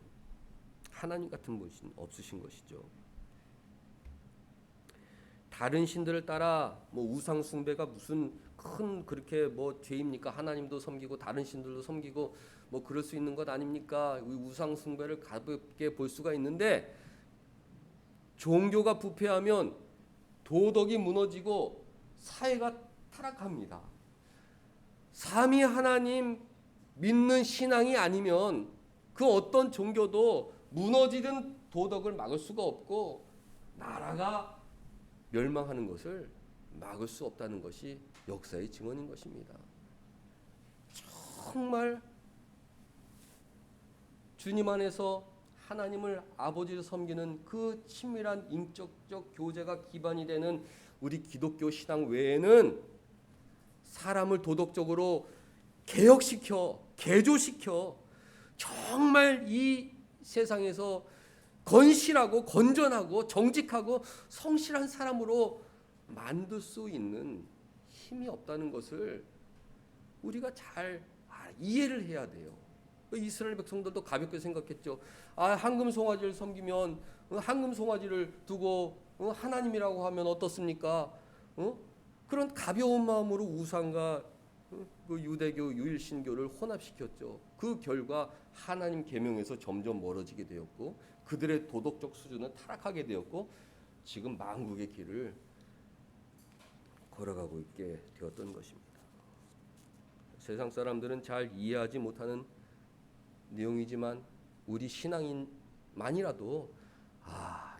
하나님 같은 분이 없으신 것이죠. 다른 신들을 따라 우상 숭배가 무슨 큰 그렇게 죄입니까? 하나님도 섬기고 다른 신들도 섬기고 그럴 수 있는 것 아닙니까? 우상 숭배를 가볍게 볼 수가 있는데, 종교가 부패하면 도덕이 무너지고 사회가 타락합니다. 삼위 하나님 믿는 신앙이 아니면 그 어떤 종교도 무너지는 도덕을 막을 수가 없고 나라가 멸망하는 것을 막을 수 없다는 것이 역사의 증언인 것입니다. 정말 주님 안에서 하나님을 아버지로 섬기는 그 친밀한 인격적 교제가 기반이 되는 우리 기독교 신앙 외에는 사람을 도덕적으로 개혁시켜 개조시켜 정말 이 세상에서 건실하고 건전하고 정직하고 성실한 사람으로 만들 수 있는 힘이 없다는 것을 우리가 잘 이해를 해야 돼요. 이스라엘 백성들도 가볍게 생각했죠. 아, 황금 송아지를 섬기면 황금 송아지를 두고 하나님이라고 하면 어떻습니까? 그런 가벼운 마음으로 우상과 그 유대교 유일신교를 혼합시켰죠. 그 결과 하나님 계명에서 점점 멀어지게 되었고 그들의 도덕적 수준은 타락하게 되었고 지금 망국의 길을 걸어가고 있게 되었던 것입니다. 세상 사람들은 잘 이해하지 못하는 내용이지만 우리 신앙인만이라도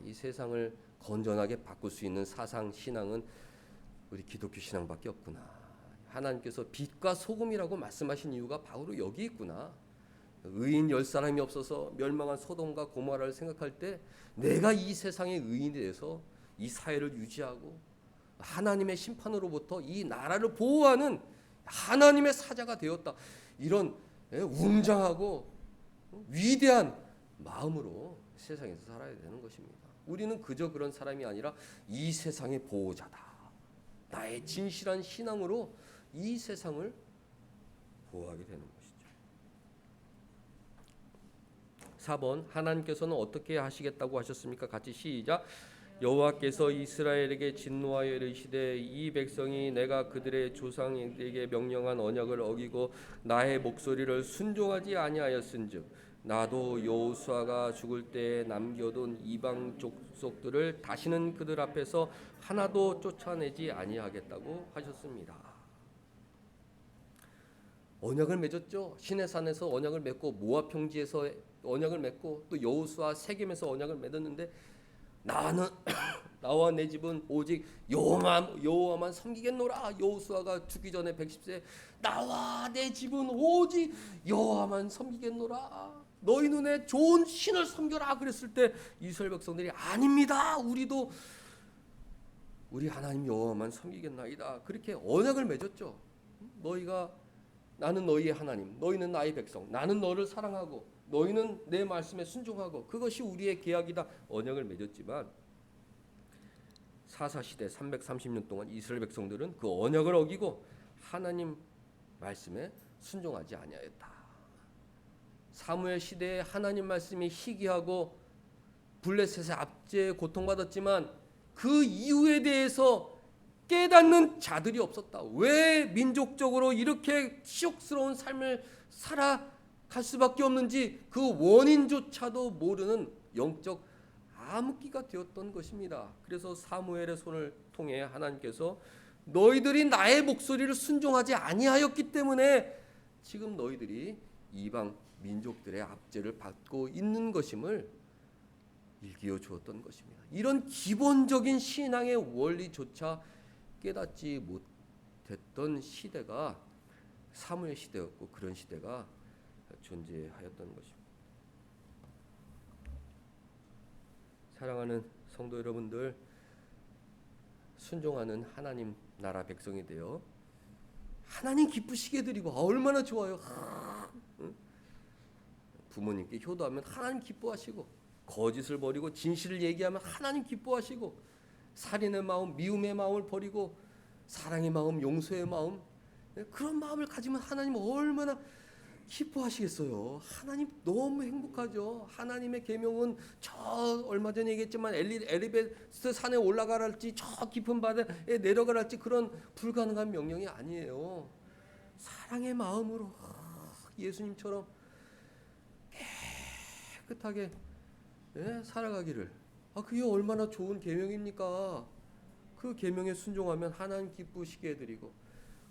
이 세상을 건전하게 바꿀 수 있는 사상 신앙은 우리 기독교 신앙밖에 없구나. 하나님께서 빛과 소금이라고 말씀하신 이유가 바로 여기 있구나. 의인 10사람이 없어서 멸망한 소돔과 고모라를 생각할 때 내가 이 세상의 의인이 돼서 이 사회를 유지하고 하나님의 심판으로부터 이 나라를 보호하는 하나님의 사자가 되었다. 이런 웅장하고 위대한 마음으로 세상에서 살아야 되는 것입니다. 우리는 그저 그런 사람이 아니라 이 세상의 보호자다. 나의 진실한 신앙으로 이 세상을 보호하게 되는 것이죠. 4번 하나님께서는 어떻게 하시겠다고 하셨습니까? 같이 시작. 여호와께서 이스라엘에게 진노하여 이르시되 이 백성이 내가 그들의 조상에게 명령한 언약을 어기고 나의 목소리를 순종하지 아니하였은즉 나도 여호수아가 죽을 때에 남겨둔 이방 족속들을 다시는 그들 앞에서 하나도 쫓아내지 아니하겠다고 하셨습니다. 언약을 맺었죠. 시내산에서 언약을 맺고 모압 평지에서 언약을 맺고 또 여호수아 세겜에서 언약을 맺었는데 나와 내 집은 오직 여호와만 섬기겠노라. 여호수아가 죽기 전에 110세 나와 내 집은 오직 여호와만 섬기겠노라. 너희 눈에 좋은 신을 섬겨라 그랬을 때 이스라엘 백성들이 아닙니다. 우리도 우리 하나님 여호와만 섬기겠나이다. 그렇게 언약을 맺었죠. 나는 너희의 하나님, 너희는 나의 백성, 나는 너를 사랑하고 너희는 내 말씀에 순종하고 그것이 우리의 계약이다. 언약을 맺었지만 사사시대 330년 동안 이스라엘 백성들은 그 언약을 어기고 하나님 말씀에 순종하지 아니하였다. 사무엘 시대에 하나님 말씀이 희귀하고 블레셋의 압제에 고통받았지만 그 이유에 대해서 깨닫는 자들이 없었다. 왜 민족적으로 이렇게 치욕스러운 삶을 살아갈 수밖에 없는지 그 원인조차도 모르는 영적 암흑기가 되었던 것입니다. 그래서 사무엘의 손을 통해 하나님께서 너희들이 나의 목소리를 순종하지 아니하였기 때문에 지금 너희들이 이방 민족들의 압제를 받고 있는 것임을 일깨워 주었던 것입니다. 이런 기본적인 신앙의 원리조차 깨닫지 못했던 시대가 사무엘 시대였고 그런 시대가 존재하였던 것입니다. 사랑하는 성도 여러분들, 순종하는 하나님 나라 백성이 되어 하나님 기쁘시게 드리고 얼마나 좋아요. 부모님께 효도하면 하나님 기뻐하시고 거짓을 버리고 진실을 얘기하면 하나님 기뻐하시고 살인의 마음, 미움의 마음을 버리고 사랑의 마음, 용서의 마음, 그런 마음을 가지면 하나님 얼마나 기뻐하시겠어요. 하나님 너무 행복하죠. 하나님의 계명은 저 얼마 전에 얘기했지만 에베레스트 산에 올라가랄지 저 깊은 바다에 내려가랄지 그런 불가능한 명령이 아니에요. 사랑의 마음으로 예수님처럼 깨끗하게 살아가기를. 그게 얼마나 좋은 계명입니까? 그 계명에 순종하면 하나님 기쁘시게 해드리고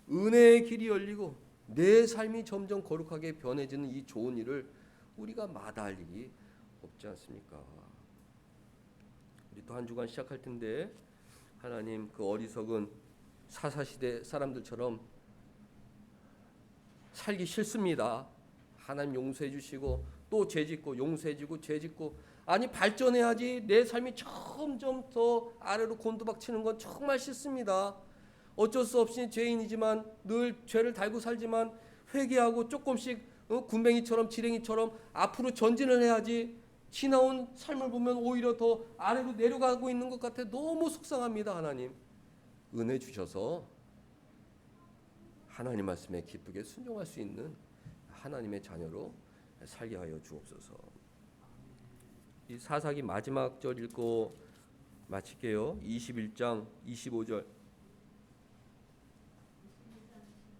은혜의 길이 열리고 내 삶이 점점 거룩하게 변해지는 이 좋은 일을 우리가 마다할 일이 없지 않습니까? 우리 또 한 주간 시작할 텐데 하나님 그 어리석은 사사시대 사람들처럼 살기 싫습니다. 하나님 용서해 주시고 또 죄짓고 용서해주고 죄짓고 아니 발전해야지 내 삶이 점점 더 아래로 곤두박치는 건 정말 싫습니다. 어쩔 수 없이 죄인이지만 늘 죄를 달고 살지만 회개하고 조금씩 군뱅이처럼 지렁이처럼 앞으로 전진을 해야지 지나온 삶을 보면 오히려 더 아래로 내려가고 있는 것 같아 너무 속상합니다. 하나님 은혜 주셔서 하나님 말씀에 기쁘게 순종할 수 있는 하나님의 자녀로 살게 하여 주옵소서. 이 사사기 마지막 절 읽고 마칠게요. 21장 25절.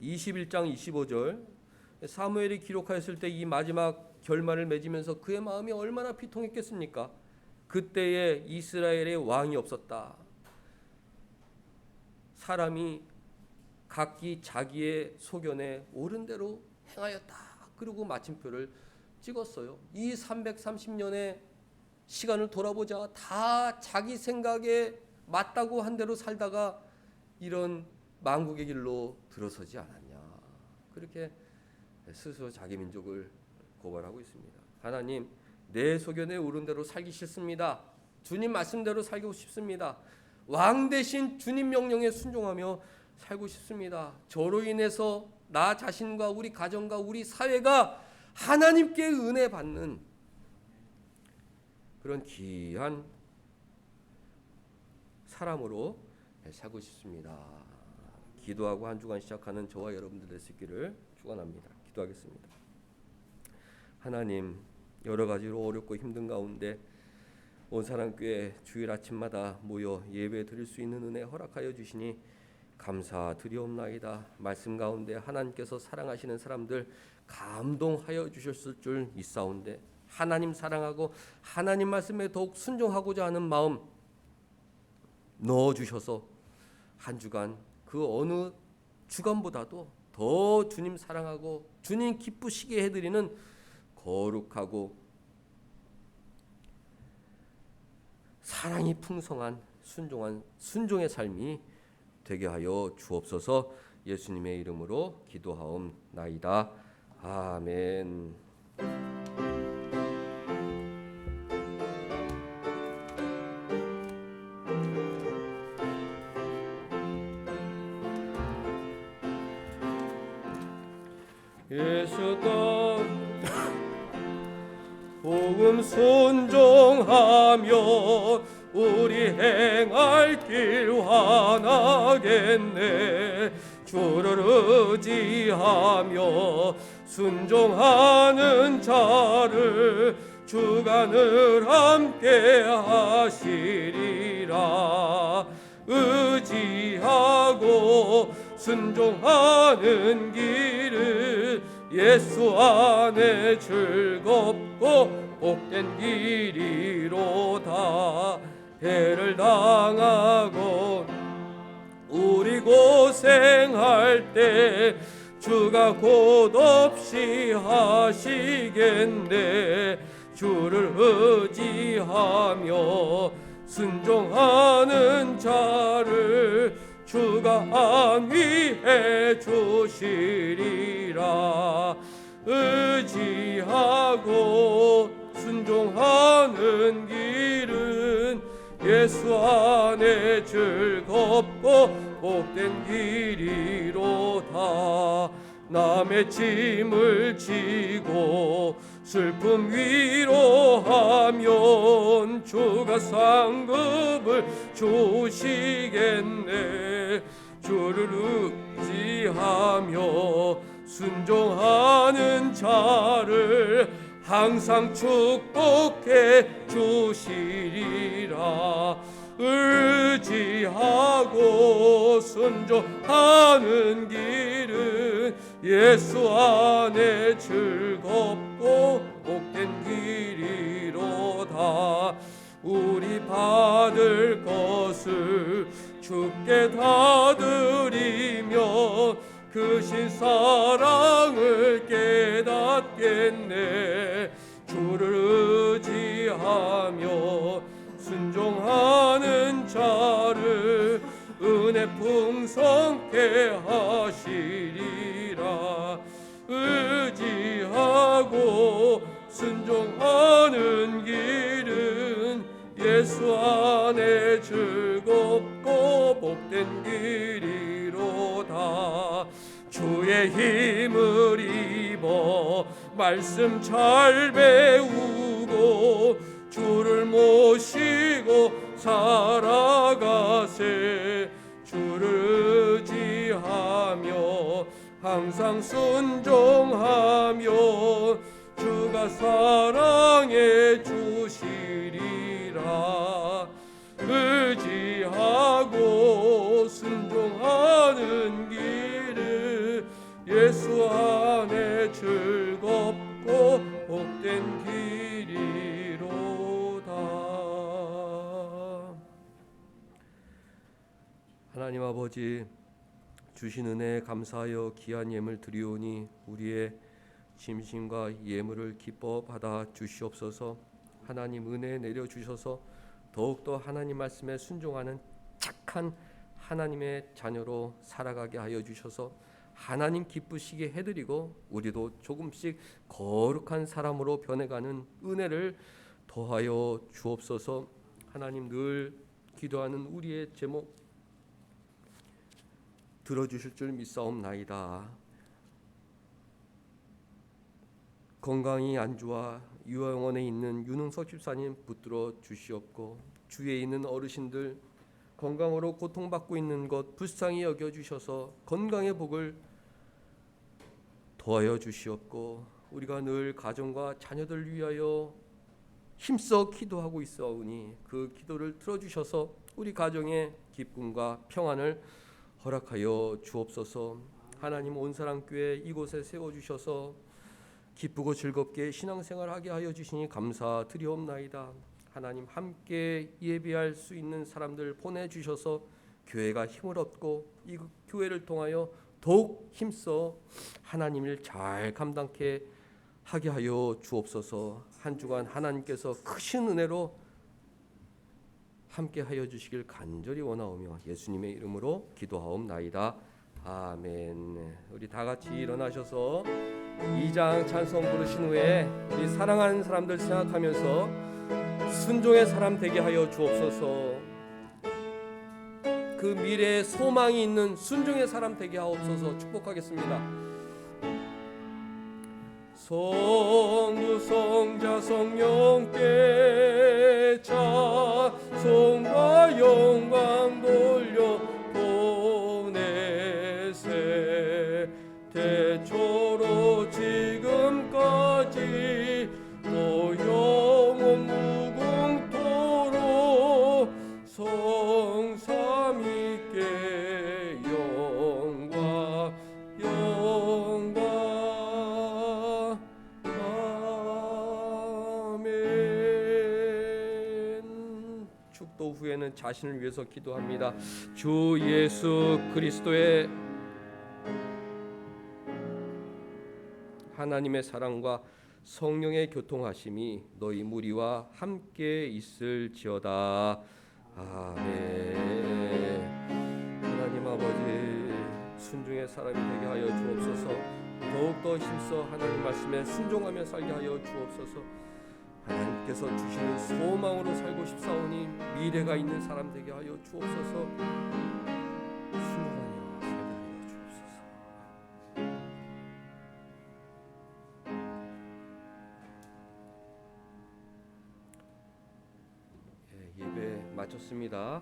21장 25절. 사무엘이 기록하였을 때 이 마지막 결말을 맺으면서 그의 마음이 얼마나 비통했겠습니까? 그때에 이스라엘의 왕이 없었다. 사람이 각기 자기의 소견에 옳은 대로 행하였다. 그리고 마침표를 찍었어요. 이 330년의 시간을 돌아보자 다 자기 생각에 맞다고 한 대로 살다가 이런 망국의 길로 들어서지 않았냐. 그렇게 스스로 자기 민족을 고발하고 있습니다. 하나님, 내 소견에 옳은 대로 살기 싫습니다. 주님 말씀대로 살고 싶습니다. 왕 대신 주님 명령에 순종하며 살고 싶습니다. 저로 인해서 나 자신과 우리 가정과 우리 사회가 하나님께 은혜 받는 그런 귀한 사람으로 살고 싶습니다. 기도하고 한 주간 시작하는 저와 여러분들 될 수 있기를 축원합니다. 기도하겠습니다. 하나님, 여러 가지로 어렵고 힘든 가운데 온사랑교회 주일 아침마다 모여 예배 드릴 수 있는 은혜 허락하여 주시니 감사드리옵나이다. 말씀 가운데 하나님께서 사랑하시는 사람들 감동하여 주셨을 줄 믿사온데 하나님 사랑하고 하나님 말씀에 더욱 순종하고자 하는 마음 넣어주셔서 한 주간 그 어느 주간보다도 더 주님 사랑하고 주님 기쁘시게 해드리는 거룩하고 사랑이 풍성한 순종의 삶이 되게 하여 주옵소서. 예수님의 이름으로 기도하옵나이다. 아멘. 예수가 복음 순종하며 우리 행할 길 환하겠네. 주를 의지하며 순종하는 자를 주가 늘 함께 하시리라. 의지하고 순종하는 길은 예수 안에 즐겁고 복된 길이로다. 해를 당하고 우리 고생할 때 주가 곧 없이 하시겠네. 주를 의지하며 순종하는 자를 주가 안위해 주시리라. 의지하고 순종하는 길은 예수 안에 즐겁고 복된 길이로다. 남의 짐을 지고 슬픔 위로하면 주가 상급을 주시겠네. 주를 의지하며 순종하는 자를 항상 축복해 주시리라. 의지하고 순종하는 길은 예수 안에 즐겁고 복된 길이로다. 우리 받을 것을 주께 다 드리며 크신 사랑을 깨닫겠네. 주를 의지하며 순종하는 자를 은혜 풍성케 하시리라. 의지하고 순종하는 길은 예수 안에 즐겁고 복된 길이로다. 주의 힘을 입어 말씀 잘 배우고 주를 모시고 살아가세. 주를 의지하며 항상 순종하며 주가 사랑해 주시리라. 의지하고 순종하는 길을 예수 안에 즐겁고 복된 길이로다. 하나님 아버지, 주신 은혜에 감사하여 귀한 예물 드리오니 우리의 짐승과 예물을 기뻐 받아 주시옵소서. 하나님 은혜 내려 주셔서 더욱더 하나님 말씀에 순종하는 착한 하나님의 자녀로 살아가게 하여 주셔서 하나님 기쁘시게 해드리고 우리도 조금씩 거룩한 사람으로 변해가는 은혜를 더하여 주옵소서. 하나님 늘 기도하는 우리의 제목 들어주실 줄 믿사옵나이다. 건강이 안 좋아 요양원에 있는 윤흥석 집사님 붙들어 주시옵고, 주위에 있는 어르신들 건강으로 고통받고 있는 것 불쌍히 여겨주셔서 건강의 복을 더하여 주시옵고, 우리가 늘 가정과 자녀들 위하여 힘써 기도하고 있사오니 그 기도를 들어주셔서 우리 가정의 기쁨과 평안을 허락하여 주옵소서. 하나님 온사랑교회 이곳에 세워주셔서 기쁘고 즐겁게 신앙생활하게 하여 주시니 감사드리옵나이다. 하나님 함께 예배할 수 있는 사람들 보내주셔서 교회가 힘을 얻고 이 교회를 통하여 더욱 힘써 하나님 일 잘 감당케 하게 하여 주옵소서. 한 주간 하나님께서 크신 은혜로 함께 하여 주시길 간절히 원하오며 예수님의 이름으로 기도하옵나이다. 아멘. 우리 다 같이 일어나셔서 2장 찬송 부르신 후에 우리 사랑하는 사람들 생각하면서 순종의 사람 되게 하여 주옵소서. 그 미래에 소망이 있는 순종의 사람 되게 하옵소서. 축복하겠습니다. 성부 성자 성령께 찬송과 영광 돌려 보내세. 태초로 지금까지 또 영원 무궁토록 성삼위께 영광 영광. 아멘. 축도 후에는 자신을 위해서 기도합니다. 주 예수 그리스도의 하나님의 사랑과 성령의 교통하심이 너희 무리와 함께 있을지어다. 아멘. 하나님 아버지, 순종의 사람이 되게 하여 주옵소서. 더욱더 힘써 하나님 말씀에 순종하며 살게 하여 주옵소서. 하나님께서 주시는 소망으로 살고 싶사오니 미래가 있는 사람 되게 하여 주옵소서. 순종하여 살게 하여 주옵소서. 예배 마쳤습니다.